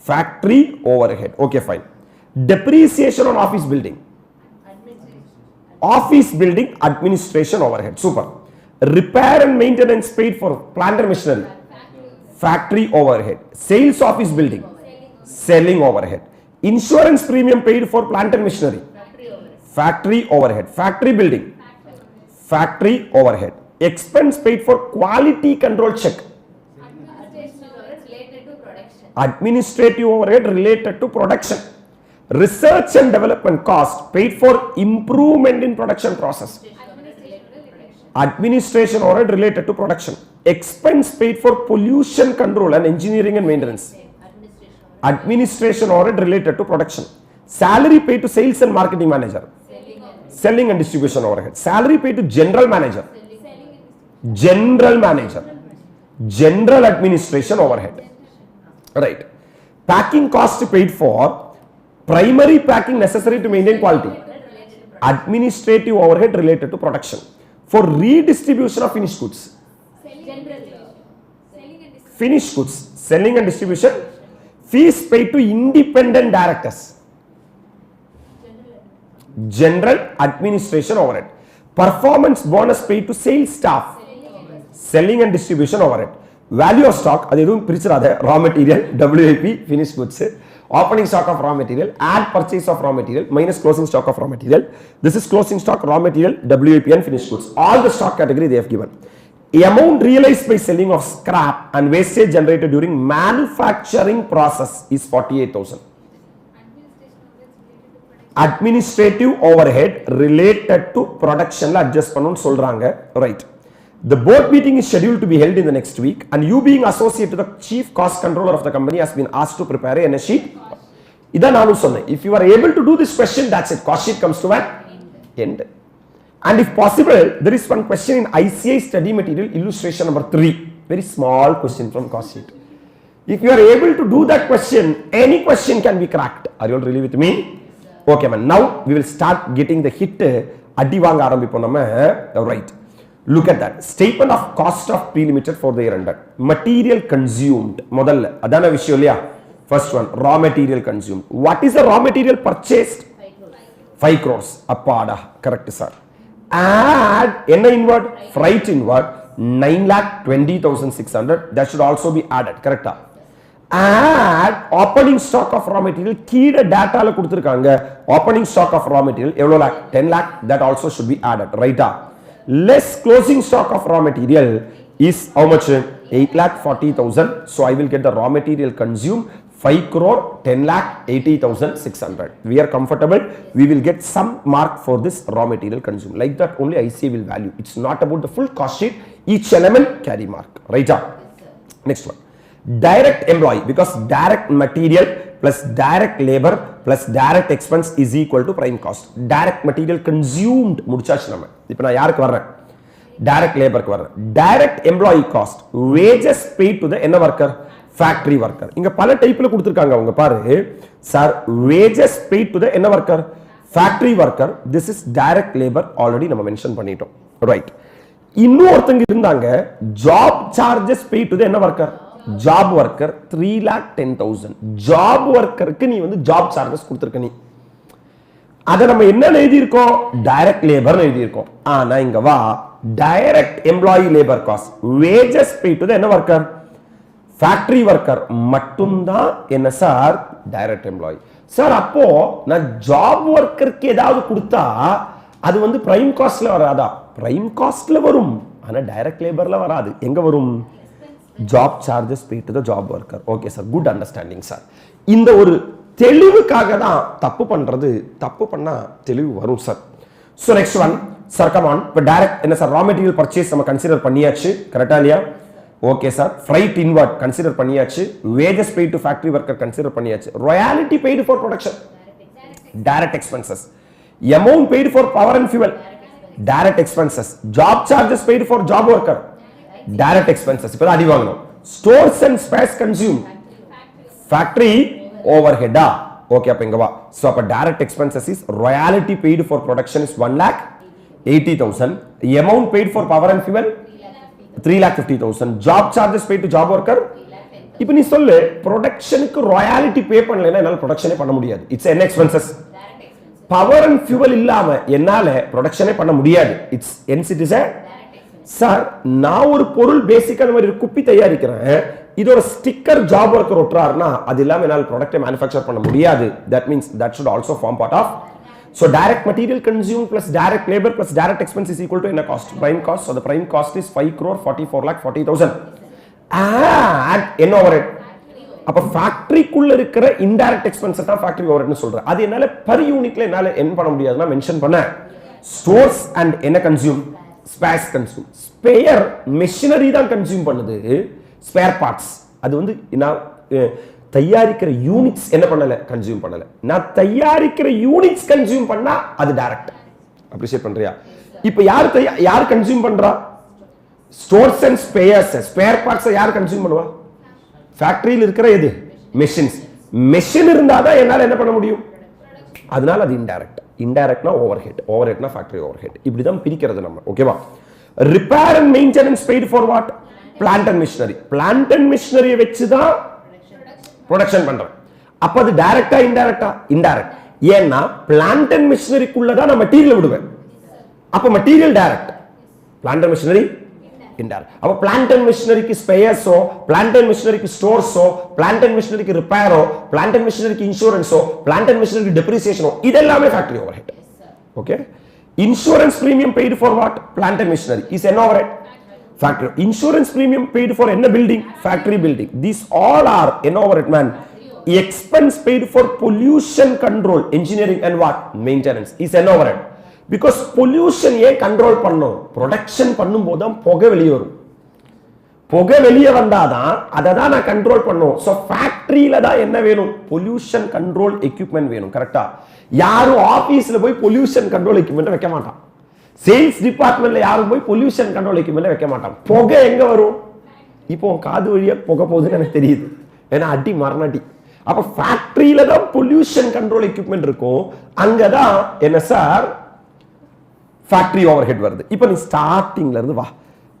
factory overhead. Okay fine. Depreciation on office building, office building administration overhead. Super. Repair and maintenance paid for plant and machinery, factory overhead. Sales office building, selling overhead. Insurance premium paid for plant and machinery, factory overhead. Factory building, factory overhead. Expense paid for quality control check, administrative overhead related to production. Research and development cost paid for improvement in production process, administration overhead related to production. Expense paid for pollution control and engineering and maintenance, administration overhead related to production. Salary paid to sales and marketing manager, selling and distribution overhead. Salary paid to general manager, general manager, general administration overhead. Right. Packing cost paid for primary packing necessary to maintain quality, administrative overhead related to production. For redistribution of finished goods, finished goods, selling and distribution. Fees paid to independent directors, general administration overhead. Performance bonus paid to sales staff, selling and distribution overhead. Value of stock, அது எதுவும் பிரிச்சிராத. raw material, WIP, finished goods, opening stock of raw material, add purchase of raw material minus closing stock of raw material. This is closing stock, raw material, WIP and finished goods. All the stock category they have given. Amount realized by selling of scrap and wastage generated during manufacturing process is 48,000. Administrative overhead related to production la adjust பண்ணனும் சொல்றாங்க. Right. The board meeting is scheduled to be held in the next week, and you being associate to the chief cost controller of the company has been asked to prepare a sheet. இதான் நானும் சொன்னேன். If you are able to do this question, that's it. Cost sheet comes to an end. And if possible, there is one question in ICI study material illustration number 3. Very small question from cost sheet. If you are able to do that question, any question can be cracked. Are you all really with me? Okay man. Now we will start getting the hit. அடி வாங்க ஆரம்பிப்போம் நம்ம. Right. Look at that. Statement of cost of P Limited for the year ended. Material consumed. முதல்ல அதான விஷயம் இல்லையா? First one, raw material consumed. What is the raw material purchased? 5 crores அப்பாடா correct sir. add என்ன inward freight inward 9,20,600 that should also be added correct ah. add opening stock of raw material கீழ டேட்டால கொடுத்திருக்காங்க opening stock of raw material எவ்வளவு lakh 10 lakh that also should be added right ah. less closing stock of raw material is how much 8,40,000 so I will get the raw material consumed 5 crore 10 lakh 80,600 we are comfortable we will get some mark for this raw material consumed like that only ICA will value it's not about the full cost sheet each element carry mark right ah. next one direct employee because direct material plus direct labor plus direct expense is equal to prime cost direct material consumed முடிச்சாச்சு நம்ம இப்போ நான் யாருக்கு வர்றேன் direct labor க்கு வர்றேன் direct employee cost wages paid to the என்ன worker factory worker இங்க பல டைப்ல கொடுத்திருக்காங்க அவங்க பாரு sir wages paid to the என்ன worker factory worker this is direct labor already நம்ம மென்ஷன் பண்ணிட்டோம் right இன்னொருத்தங்க இருந்தாங்க job charges paid to the என்ன worker job worker 3,10,000 job worker க்கு நீ வந்து job charges கொடுத்திருக்க நீ அத நம்ம என்ன எழுதி இருக்கோம் டைரக்ட் லேபர் எழுதி இருக்கோம் ஆனா இங்க வா direct employee labour cost wages paid to the என்ன worker factory worker மட்டும் தான் என்ன சார் டைரக்ட் எம்ப்ளாயி சார் அப்போ நான் ஜாப் ஒர்க்கருக்கு ஏதாவது கொடுத்தா அது வந்து பிரைம் காஸ்ட்ல வராதா பிரைம் காஸ்ட்ல வரும் ஆனா டைரக்ட் லேபர்ல வராது எங்க வரும் job charges paid to the job worker okay sir good understanding sir இந்த ஒரு தெளிவுக்காக தான் தப்பு பண்றது தப்பு பண்ணா தெளிவு வரும் sir so next one sir come on இப்போ டைரக்ட் என்ன சார் ரா மெட்டீரியல் பர்ச்சேஸ் நம்ம கன்சிடர் பண்ணியாச்சு கரெக்ட்டா இல்லையா okay sir freight inward consider பண்ணியாச்சு wages paid to factory worker consider பண்ணியாச்சு royalty paid for production direct expenses amount paid for power and fuel direct expenses job charges paid for job worker direct expenses இப்போ அடி வாங்கணும் stores and spares consumed factory overhead okay அப்ப இங்க வா so அப்ப direct expenses is royalty paid for production is 1,80,000 amount paid for power and fuel 3,50,000 job charges paid to job worker இப்போ நீ சொல்லு ப்ரொடக்ஷனுக்கு ராயல்டி பே பண்ணலனா என்னால ப்ரொடக்ஷனே பண்ண முடியாது இட்ஸ் என்ன எக்ஸ்பென்சஸ் பவர் அண்ட் ஃபியூவல் இல்லாம என்னால ப்ரொடக்ஷனே பண்ண முடியாது it's ends it is sir நான் ஒரு பொருள் பேசிக்கா இந்த மாதிரி குப்பி தயாரிக்கிறேன் இதோட ஸ்டிக்கர் ஜாப் ஒர்க்கர் ஒட்டுறாருன்னா அது இல்லாம என்னால ப்ராடக்ட்டை மேனுஃபேக்சர் பண்ண முடியாது that means that should also form part of so direct material consumed plus direct labor plus direct expense is equal to என்ன cost prime cost so the prime cost is 5 crore 44,40,000 add என்ன overhead அப்ப ஃபேக்டரிக்குள்ள இருக்கிற indirect expense தான் factory ஓவர்ஹெட்னு சொல்றேன் அது என்னால per யூனிட்ல என்னால என்ன பண்ண முடியாதுன்னா மென்ஷன் பண்ண ஸ்டோர்ஸ் அண்ட் என்ன consume spares consume spare machinery தான் கன்சியூம் பண்ணுது ஸ்பேர் பார்ட்ஸ் அது வந்து நான் தயாரிக்கிற யூனிட்ஸ் என்ன பண்ணல கன்சியூம் பண்ணல நான் தயாரிக்கிற யூனிட்ஸ் கன்சியூம் பண்ணா அது டைரக்ட் அப்ரிஷியேட் பண்றியா இப்போ யார் கன்சியூம் பண்றா stores and spares spare parts யார் கன்சியூம் பண்ணுவா ஃபேக்டரியில் இருக்கிற எது மெஷின்ஸ் மெஷின் இருந்தாதான் என்னால என்ன பண்ண முடியும் அதனால அது இன்டைரக்ட் இன்டைரக்ட்னா ஓவர்ஹெட்னா ஃபேக்டரி ஓவர்ஹெட் இப்படி தான் பிரிக்கிறது நம்ம ஓகேவா repair and maintenance paid for what plant and machinery plant and மிஷினரியை வச்சு தான் ப்ரொடக்ஷன் பண்றேன் அப்ப அது டைரக்டா இன்டைரக்ட் ஏன்னா பிளான்ட் அண்ட் மிஷினரிக்குள்ள தான் நான் மெட்டீரியல் விடுவேன் அப்ப material direct plant and machinery indirect அப்ப plant and machinery க்கு spares plant and machinery க்கு stores plant and machinery க்கு repair plant and machinery க்கு insurance plant and machinery க்கு depreciation இதெல்லாமே factory overhead okay insurance premium paid for what plant and machinery is an overhead factory insurance premium paid for என்ன building factory building these all are an overhead man expense paid for pollution control engineering and what maintenance is an overhead because pollution A control பண்ணனும் production பண்ணும்போது தான் புகை வெளிய வரும் புகை வெளிய வந்தாதான் அத தான் நான் கண்ட்ரோல் பண்ணனும் சோ ஃபேக்டரியில தான் என்ன வேணும் பொல்யூஷன் கண்ட்ரோல் எக்யூப்மென்ட் வேணும் கரெக்ட்டா யாரும் ஆபீஸ்ல போய் பொல்யூஷன் கண்ட்ரோல் எக்யூப்மென்ட் வைக்க மாட்டான் சேல்ஸ் டிபார்ட்மென்ட்ல யாரும் போய் பொல்யூஷன் கண்ட்ரோல் எக்யூப்மென்ட் வைக்க மாட்டான் புகை எங்க வரும் இப்போ காது வழியா புகை போகுதுன்னு எனக்கு தெரியுது ஏன்னா அடி மரணடி அப்ப ஃபேக்டரியில தான் பொல்யூஷன் கண்ட்ரோல் எக்யூப்மென்ட் இருக்கும் அங்க தான் என்ன சார் ஃபேக்டரி ஓவர்ஹெட் வருது இப்போ நீ ஸ்டார்டிங்ல இருந்து வா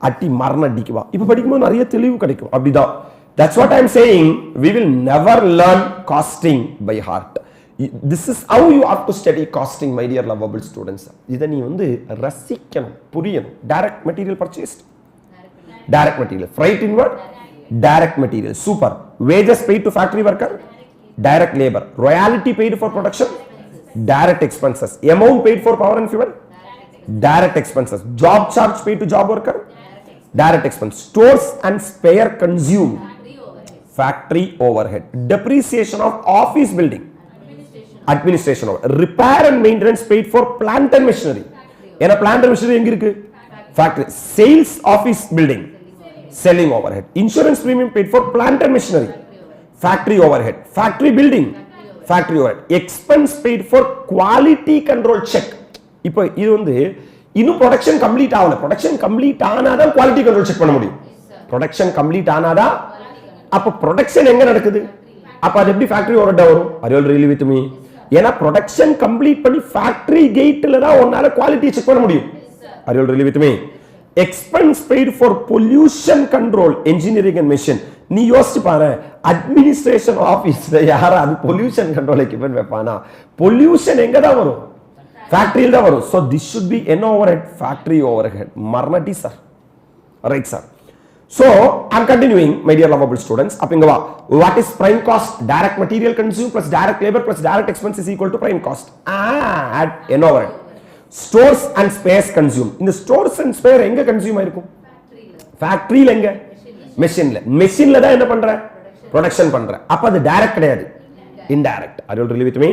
அட்டி மரண அடிக்கு வா இப்போ படிக்கும்போது நிறைய தெளிவு கிடைக்கும் அப்படிதான் that's what I am saying we will never learn costing by heart This is how you have to study costing, my dear lovable students. இதை நீ வந்து ரசிக்கணும், புரியணும். Direct material purchased, direct material. Freight inward, direct material. Super. Wages paid to factory worker, direct labor. Royalty paid for production, direct expenses. Amount paid for power and fuel, direct expenses. Job charge paid to job worker, direct expense. Stores and spare consumed, factory overhead. Depreciation of office building, administration over. Repair and maintenance paid for plant and machinery. ஏன்னா plant and machinery எங்க இருக்கு? Factory. Sales office building, selling overhead. Insurance premium paid for plant and machinery, factory overhead. Factory building, factory overhead. Expense paid for quality control check. இப்போ இது வந்து இன்னும் production complete ஆகல. Production complete ஆனாதான் quality control check பண்ண முடியும். Production complete ஆனாதான். அப்ப ப்ரொடக்ஷன் எங்க நடக்குது? அப்ப அது எப்படி ஃபேக்டரி ஓவர்ஹெட் வரும்? Are you all really with me? ஏன்னா ப்ரொடக்ஷன் கம்ப்ளீட் பண்ணி ஃபேக்டரி கேட்ல தான் உன்னால குவாலிட்டி செக் பண்ண முடியும். Are you all really with me? Expense paid for pollution control, engineering and machine. நீ யோசிச்சு பாரு, அட்மினிஸ்ட்ரேஷன் ஆபீஸ்ல யாராவது பொல்யூஷன் கண்ட்ரோல் எக்யூப்மென்ட் வைப்பானா? பொல்யூஷன் எங்க தான் வரும்? ஃபேக்டரியில தான் வரும். So this should be an overhead, factory overhead. மர்மடி sir. Right sir. So I'm continuing, my dear lovable students. Up inga va. What is prime cost? Direct material consumed plus direct labor plus direct expense is equal to prime cost. Add an overhead. Stores and spares consumed. In the stores and spare எங்க consume ஆயிருக்கும்? ஃபேக்டரியில எங்க? மெஷின்ல. மெஷின்ல தான் என்ன பண்ற? Production பண்ற. அப்ப அது டைரக்ட் கிடையாது, indirect. Are you really with me?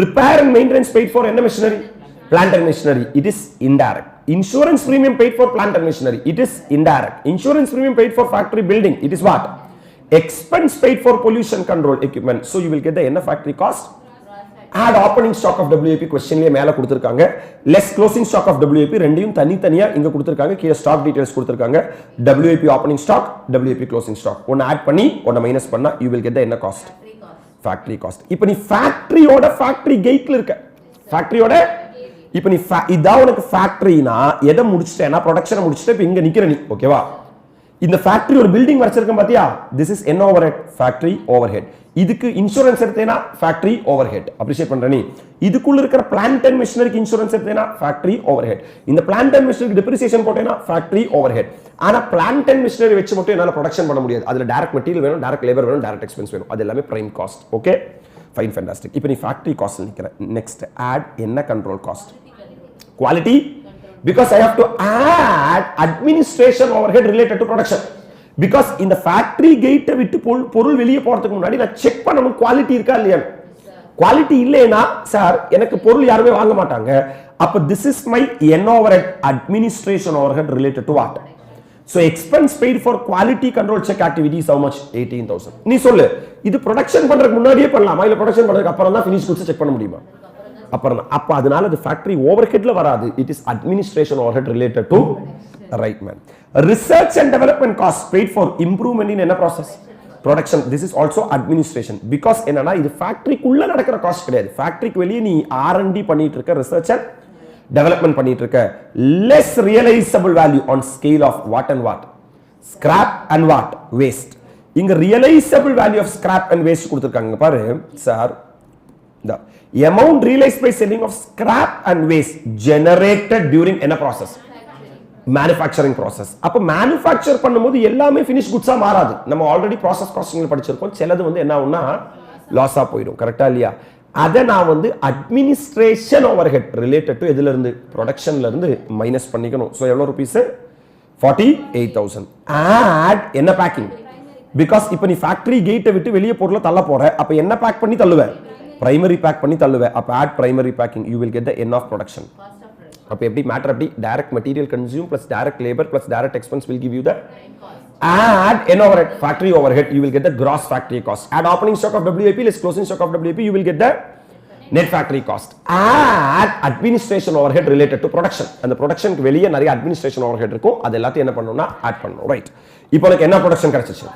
Repair and maintenance paid for என்ன machinery? Plant and machinery. It is indirect. Insurance premium paid for plant and machinery. It is indirect. Insurance premium paid for factory building. It is what? Expense paid for pollution control equipment. So you will get the என்ன factory cost? Add opening stock of WIP. questionலயே மேல கொடுத்திருக்காங்க. less closing stock of WIP. ரெண்டையும் தனித்தனியா இங்க கொடுத்திருக்காங்க. கீழ stock details கொடுத்திருக்காங்க. WIP opening stock, WIP closing stock. ஒன்னு ஆட் பண்ணி ஒன்னு மைனஸ் பண்ணா you will get the என்ன cost? Factory cost. இப்போ நீ ஃபேக்டரியோட ஃபேக்டரி கேட்ல இருக்க. ஃபேக்டரியோட இப்போ நீ இதான் உனக்கு ஃபேக்டரினா எதை முடிச்சிட்டேனா ப்ரொடக்ஷனை முடிச்சிட்டு இப்போ இங்க நிக்கிற நீ, ஓகேவா? இந்த ஃபேக்டரி ஒரு பில்டிங் வச்சிருக்கேன் பாத்தியா? திஸ் இஸ் என்ன ஓவர்ஹெட்? Factory overhead. இதுக்கு இன்சூரன்ஸ் எடுத்தேனா ஃபேக்டரி ஓவர்ஹெட். அப்ரிஷியேட் பண்ற நீ. இதுக்குள்ள இருக்கிற பிளான்ட் அண்ட் மெஷினரிக்கு இன்சூரன்ஸ் எடுத்தேனா ஃபேக்டரி ஓவர்ஹெட். இந்த பிளான்ட் அண்ட் மெஷினரிக்கு டெப்ரிசியேஷன் போட்டேனா ஃபேக்டரி ஓவர்ஹெட். ஆனா பிளான்ட் அண்ட் மெஷினரி வச்சு மட்டும் என்னால ப்ரொடக்ஷன் பண்ண முடியாது. அதுல டைரக்ட் மெட்டீரியல் வேணும், டைரக்ட் லேபர் வேணும், டைரக்ட் எக்ஸ்பென்ஸ் வேணும். அது எல்லாமே prime cost. Okay, fine, fantastic. இப்போ நீ ஃபேக்டரி காஸ்ட் நிக்கிற. நெக்ஸ்ட் ஆட் என்ன control cost? Quality, because I have to add administration overhead related to production. Because in the factory gate விட்டு பொருள் வெளியே போறதுக்கு முன்னாடி நான் செக் பண்ணணும் குவாலிட்டி இருக்கா இல்லையா. குவாலிட்டி இல்லைனா சார் எனக்கு பொருள் யாருமே வாங்க மாட்டாங்க. அப்ப this is my N overhead, administration overhead related to what? So expense paid for quality control check activities how much? 18,000. நீ சொல்லு, இது ப்ரொடக்ஷன் பண்றதுக்கு முன்னாடியே பண்ணலாமா இல்ல ப்ரொடக்ஷன் பண்றதுக்கு அப்புறம் தான் ஃபினிஷ் குட்ஸ் செக் பண்ண முடியுமா? அப்புறம் அப்ப அதனால அது ஃபேக்டரி ஓவர்ஹெட்ல வராது. It is administration overhead related to right man. Research and development cost paid for improvement in என்ன process? Production. This is also administration. Because என்னன்னா இது ஃபேக்டரிக்குள்ள நடக்கிற காஸ்ட் கிடையாது. ஃபேக்டரிக்கு வெளியே நீ R&D பண்ணிட்டு இருக்க, ரிசர்ச் அண்ட் டெவலப்மென்ட் பண்ணிட்டு இருக்க. Less realisable value on scale of what and what? Scrap and what? Waste. இங்க realisable value of scrap and waste கொடுத்திருக்காங்க பாரு sir. The amount realized by selling of scrap and waste generated during என்ன process? Manufacturing process. அப்ப manufacture பண்ணும்போது எல்லாமே finish goods ஆ மாறாது. நம்ம already process costing படிச்சிருக்கோம். சிலது வந்து என்ன ஆகும்னா லாஸா போயிடும். கரெக்ட்டா இல்லையா? அத நான் வந்து administration overhead related to எதுல இருந்து? ப்ரொடக்ஷன்ல இருந்து மைனஸ் பண்ணிக்கணும். சோ எவ்வளவு ரூபீஸ்? 48,000. add என்ன பேக்கிங்? because இப்போ நீ ஃபேக்டரி கேட்டை விட்டு வெளியே பொருளை தள்ள போற. அப்ப என்ன பேக் பண்ணி தள்ளுவ? பிரைமரி பேக் பண்ணி தள்ளுவே. அப்ப add primary packing, you will get the end of production. அப்ப எப்படி மேட்டர் அப்படி direct material consume plus direct labour plus direct expense will give you the add n overhead, factory overhead, you will get the gross factory cost. Add opening stock of WIP less closing stock of WIP, you will get the net factory cost. Add administration overhead related to production. அந்த ப்ரொடக்ஷனுக்கு வெளியே நிறைய administration overhead இருக்கும். அது எல்லாத்தையும் என்ன பண்ணணும்னா add பண்ணணும். Right, இப்போ எனக்கு என்ன ப்ரொடக்ஷன் கிடைச்சிச்சு?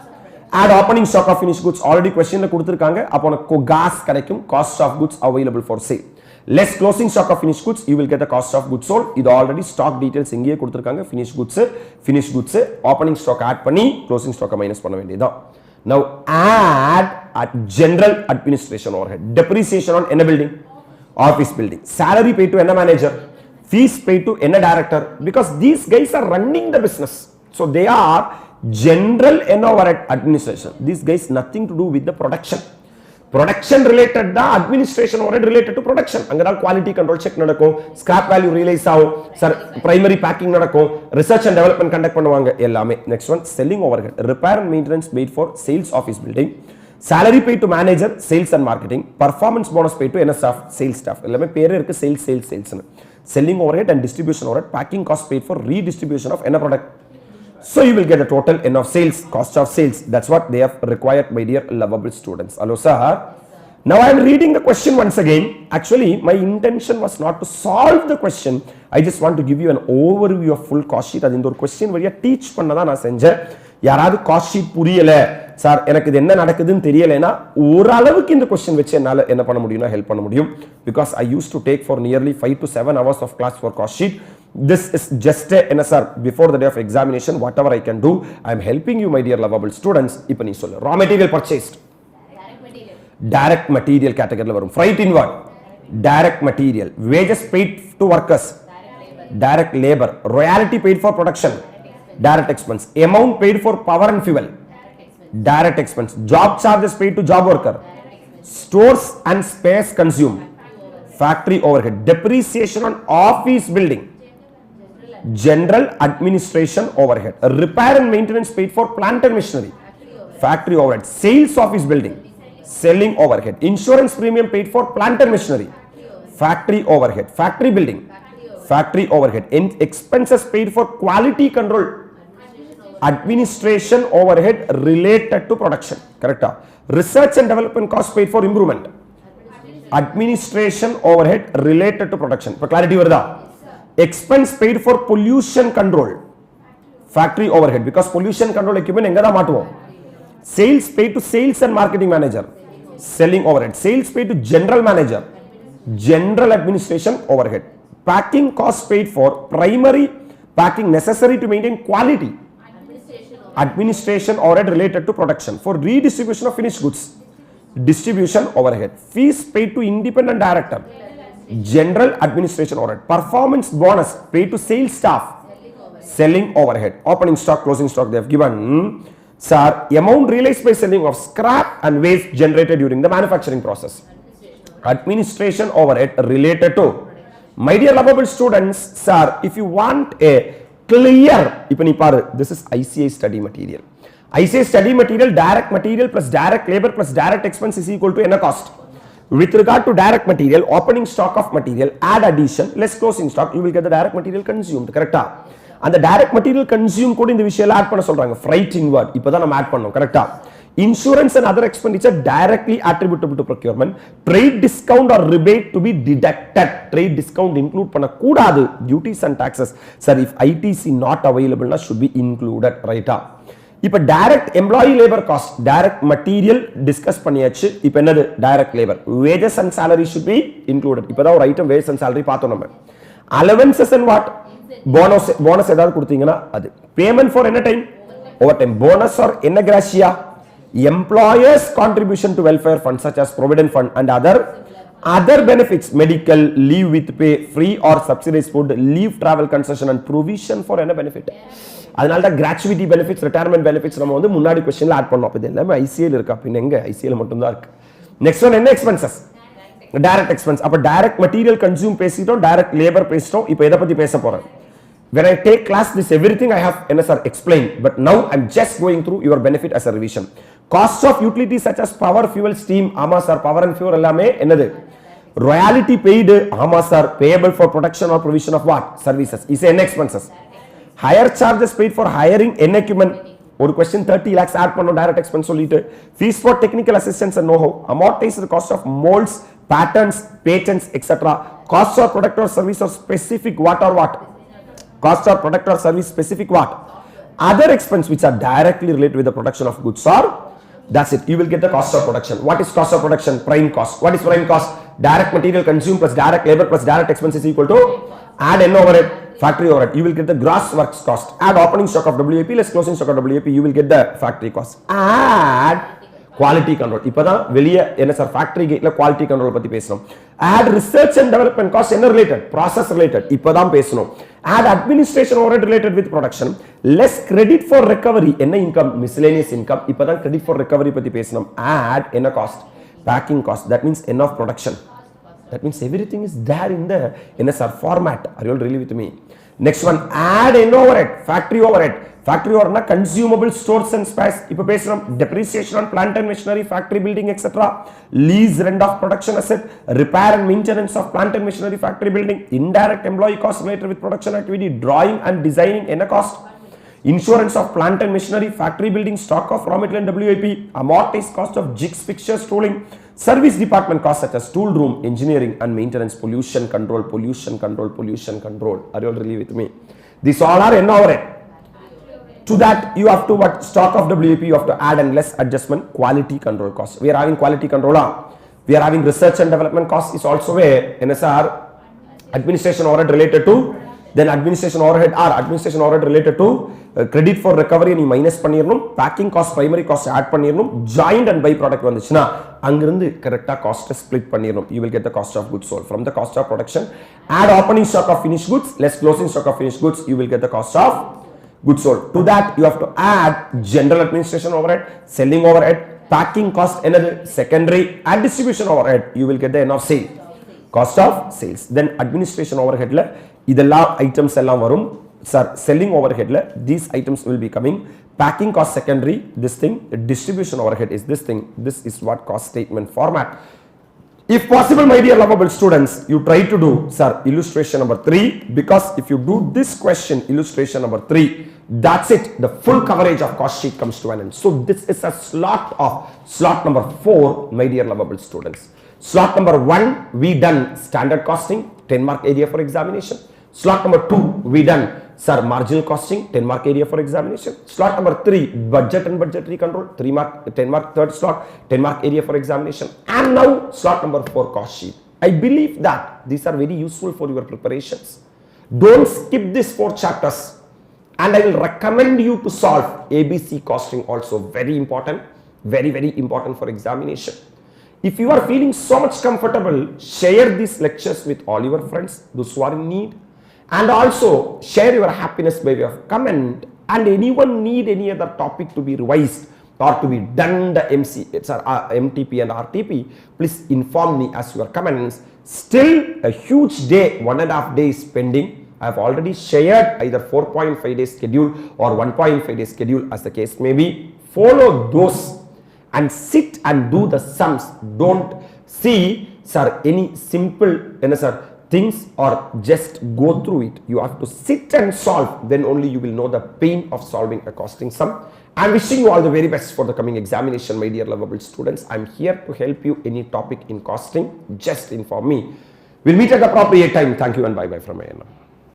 add opening stock of finished goods. already questionல கொடுத்திருக்காங்க. அப்போ எனக்கு காஸ் கிடைக்கும். cost of goods available for sale. less closing stock of finished goods, you will get the cost of goods sold. இது already stock details இங்கேயே கொடுத்திருக்காங்க. finished goods opening stock add பண்ணி closing stock minus பண்ண வேண்டியதுதான். Now add at general administration overhead. Depreciation on any building, office building. Salary paid to any manager, fees paid to any director, because these guys are running the business. So they are general overhead administration. These guys nothing to do with the production. Production related da administration overhead related to production. Angada quality control check nadakum, scrap value realize agum, sir primary packing nadakum, research and development conduct பண்ணுவாங்க எல்லாமே. Next one, selling overhead. Repair and maintenance paid for sales office building. Salary paid to manager, sales and marketing. Performance bonus paid to என்ன staff, sales staff. எல்லாமே பேரே இருக்கு sales. Selling overhead and distribution overhead. Packing cost paid for redistribution of any product. So you will get a total N of sales, cost of sales. That's what they have required, my dear lovable students. Hello sir. Now I am reading the question once again. Actually my intention was not to solve the question. I just want to give you an overview of full cost sheet. அது இந்த ஒரு question வழியா teach பண்ணதா நான் செஞ்சேன். யாராவது cost sheet புரியல sir எனக்கு இது என்ன நடக்குதுன்னு தெரியலனா ஓரளவுக்கு இந்த question வச்சு என்னால என்ன பண்ண முடியும்னா ஹெல்ப் பண்ண முடியும். Because I used to take for nearly 5 to 7 hours of class for cost sheet. This is just a NSR before the day of examination. Whatever I can do, I am helping you, my dear lovable students. இப்போ நீ சொல்லு. Raw material purchased. Direct material category varum. Freight inward. Direct material. Wages paid to workers. Direct labor. Royalty paid for production. Direct expense. Amount paid for power and fuel. Direct expense. Job charges paid to job worker. Stores and space consumed. Factory overhead. Depreciation on office building. General administration overhead. Repair and maintenance paid for plant and machinery. Factory overhead. Sales office building. Selling overhead. Insurance premium paid for plant and machinery. Factory overhead. Factory building. Factory overhead. Expenses paid for quality control. Administration overhead related to production. Correct? Research and development cost paid for improvement. Administration overhead related to production. For clarity varudha. Expense paid for pollution control. Factory overhead, because pollution control equipment enga da maatuvom. Sales paid to sales and marketing manager. Selling overhead. Sales paid to general manager. General administration overhead. Packing cost paid for primary packing necessary to maintain quality. Administration overhead related to production. For redistribution of finished goods. Distribution overhead. Fees paid to independent director. General administration overhead. Performance bonus paid to sales staff. Selling overhead. Opening stock, closing stock they have given. Sir, amount realized by selling of scrap and waste generated during the manufacturing process. Administration overhead related to. My dear lovable students, sir, if you want a clear, this is ICA study material. ICA study material, direct material plus direct labor plus direct expense is equal to any cost. With regard to direct material, opening stock of material, add addition, less closing stock, you will get the direct material consumed. Correct? And the direct material consumed code in the visual add panna solranga. Freight inward. Ipada nam add pannom. Correct? Insurance and other expenditure directly attributable to procurement. Trade discount or rebate to be deducted. Trade discount include panna koodadu. Duties and taxes. Sir, if ITC not available, should be included. Right? இப்போ direct employee labour cost direct material discuss பண்ணியாச்சு. இப்போ என்னது direct labour wages and salary should be included. இப்போதான் ஒரு item wages and salary பார்த்தோம். நம்ம allowances and what bonus ஏதாவது கொடுத்தீங்கன்னா அது பேமெண்ட் ஃபார் என்ன time over time bonus or என்ன gratia employers contribution to welfare fund such as provident fund and other benefits, medical, leave with pay, free or subsidized food, leave travel concession and provision for any benefit. அதனால தான் gratuity benefits, retirement benefits நம்ம வந்து முன்னாடி क्वेश्चनல add பண்ணோம். இது எல்லாமே ICA ல இருக்கு. அப்ப எங்க ICA ல மட்டும் தான் இருக்கு. நெக்ஸ்ட் ஒன் என்ன எக்ஸ்பென்சஸ் டைரக்ட் எக்ஸ்பென்ஸ். அப்ப டைரக்ட் மெட்டீரியல் கன்சியூம் பேசிட்டோம், டைரக்ட் லேபர் பேசிட்டோம். இப்போ எதை பத்தி பேச போறேன்? When I take class, this everything I have explained, but now I'm just going through your benefit as a revision. Costs of utilities such as power, fuel, steam, ஆமா sir power and fuel எல்லாமே என்னது royalty paid, ஆமா sir payable for production or provision of what services is an expenses. Higher charges paid for hiring an equipment. ஒரு question 30 lakhs add பண்ணோம் direct expense சொல்லிட்டு. Fees for technical assistance and know-how. Amortize the cost of molds, patterns, patents, etc. Costs of product or service or specific what or what. Cost of product or service specific what. Other expense which are directly related with the production of goods or that's it. You will get the cost of production. What is cost of production? Prime cost. What is prime cost? Direct material consumed plus direct labor plus direct expense is equal to add n over it factory overhead, you will get the gross works cost. Add opening stock of WIP less closing stock of WIP, you will get the factory cost. Add quality control. இப்பதான் வெளிய என்ன sir factory கேட்ல quality control பத்தி பேசணும். Add research and development cost என்ன related? Process related. இப்பதான் பேசணும். Add administration overhead related with production. Less credit for recovery என்ன income? Miscellaneous income. இப்பதான் credit for recovery பத்தி பேசணும். Add என்ன cost? Packing cost. That means end of production. That means everything is there in the NSR format. Are you all really with me? Next one, add in overhead, factory overhead. Factory overhead na consumable stores and spares. Ipo pesrom depreciation on plant and machinery, factory building, etc. Lease rent of production asset, repair and maintenance of plant and machinery, factory building, indirect employee cost related with production activity, drawing and designing in a cost. Insurance of plant and machinery, factory building, stock of raw material and WIP, amortized cost of jigs, fixtures, tooling, service department costs such as tool room, engineering and maintenance, pollution control. Are you all really with me? These all are in overhead. To that you have to what? Stock of WIP you have to add and less adjustment, quality control cost. We are having quality control. We are having research and development cost is also a NSR administration overhead related to. Then administration overhead related to credit for recovery நீ minus பண்ணிரணும், packing cost primary cost add பண்ணிரணும், joint and by product வந்துச்சுனா அங்கிருந்து கரெக்ட்டா cost split பண்ணிரணும். You will get the cost of goods sold from the cost of production. Add opening stock of finished goods less closing stock of finished goods, you will get the cost of goods sold. To that you have to add general administration overhead, selling overhead, packing cost, another secondary and distribution overhead, you will get the end of sale, cost of sales. Then administration overhead la இதெல்லாம் items எல்லாம் வரும் sir. Selling ஓவர்ஹெட்ல these items will be coming. Packing cost secondary, this thing. Distribution overhead is this thing. This is what cost statement format. If possible, my dear lovable students, you try to do sir illustration number 3, because if you do this question illustration number 3, that's it, the full coverage of cost sheet comes to an end. So this is a slot number 4, my dear lovable students. Slot number 1 we done standard costing, 10 mark area for examination. Slot number 2 we done sir marginal costing, 10 mark area for examination. Slot number 3 budget and budgetary control, 10 mark third slot, 10 mark area for examination. And now slot number 4 cost sheet. I believe that these are very useful for your preparations. Don't skip these 4 chapters, and I will recommend you to solve ABC costing also. Very important, very important for examination. If you are feeling so much comfortable, share these lectures with all your friends, those who are in need, and also share your happiness by way of comment. And anyone need any other topic to be revised or to be done the MTP and RTP, please inform me as your comments. Still a huge day, 1.5 days pending. I have already shared either 4.5 days schedule or 1.5 days schedule as the case may be. Follow those and sit and do the sums. Don't see sir any simple things or just go through it. You have to sit and solve, then only you will know the pain of solving a costing sum. I'm wishing you all the very best for the coming examination, my dear lovable students. I'm here to help you any topic in costing. Just inform me. We'll meet at the appropriate time. Thank you and bye bye from ANM.